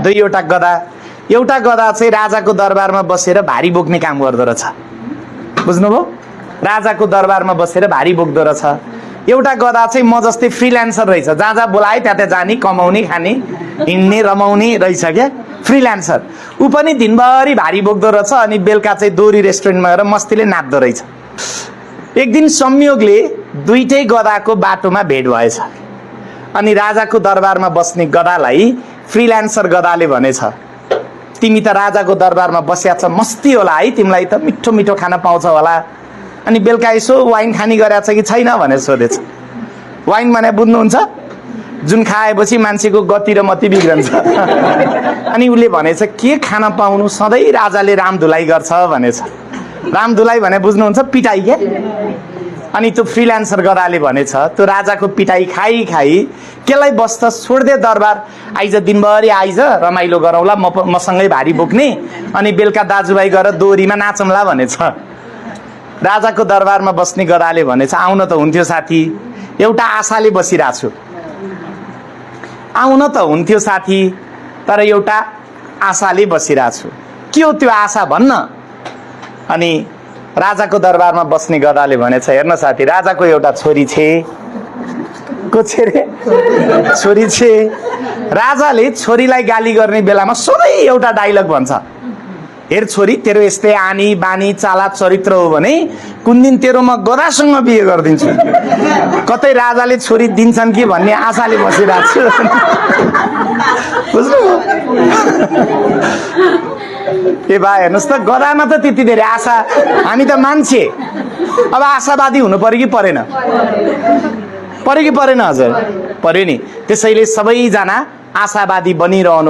दुईवटा गदा। एउटा गदा चाहिँ राजाको दरबारमा बसेर भारी बोक्ने काम गर्दो रहेछ, बुझ्नुभयो? राजाको दरबारमा बसेर भारी बोक्दो रहेछ। एउटा गदा चाहिँ म जस्तै फ्रिल्यान्सर रहेछ, जहाँ जहाँ बोलाए त्यहाँ जाने, कमाउने, खाने, हिँड्ने, रमाउने रहेछ क्या, फ्रिल्यान्सर। ऊ पनि दिनभरि भारी बोक्दो रहेछ अनि बेलुका चाहिँ दोहोरी रेस्टुरेन्टमा गएर मस्तीले नाच्दो रहेछ। एक दिन संयोगले दुईटै गदाको बाटोमा भेट भएछ अनि राजाको दरबारमा बस्ने गदालाई फ्रिल्यान्सर गदाले भनेछ, तिमी त राजाको दरबारमा बस्या छ, मस्ती होला है, तिमीलाई त मिठो मिठो खाना पाउँछ होला, अनि बेलुका यसो वाइन खानी गरेछ कि छैन भनेर सोधेछ। वाइन भने बुझ्नुहुन्छ? जुन खाएपछि मान्छेको गति र मति बिग्रन्छ। अनि उसले भनेछ के खान पाउनु, सधैँ राजाले रामधुलाई गर्छ भनेछ। रामधुलाई भने बुझ्नुहुन्छ? पिटाई के। अनि त्यो फ्रिल्यान्सर गदाले भनेछ त्यो राजाको पिटाई खाई खाई केलाई बस्छ, छोड्दे दरबार, आइज दिनभरि आइज, रमाइलो गरौँला, मसँगै भारी बोक्ने, अनि बेलुका दाजुभाइ गएर दोहोरीमा नाचौँला भनेछ। राजाको दरबारमा बस्ने गदाले भनेछ आउन त हुन्थ्यो साथी, एउटा आशाले बसिरहेको छु, आउन त हुन्थ्यो साथी, तर एउटा आशाले बसिरहेको छु, के हो त्यो आशा भन्न? अनि राजाको दरबारमा बस्ने गदाले भनेछ हेर्न साथी, राजाको एउटा छोरी छे, को छे रे? छोरी छे। राजाले छोरीलाई गाली गर्ने बेलामा सधैँ एउटा डाइलग भन्छ, हेर छोरी, तेरो यस्तै आनी बानी चाला चरित्र हो भने कुन दिन तेरो म गदासँग बिहे गरिदिन्छु। कतै राजाले छोरी दिन्छन् कि भन्ने आशाले बसिरहेको छु। बुझ्नु? ए भाइ हेर्नुहोस् त, गदामा त त्यति धेरै आशा, हामी त मान्छे, अब आशावादी हुनु पर्यो कि परेन? पर्यो कि परेन हजुर? पर्यो नि। त्यसैले सबैजना आशावादी बनिरहनु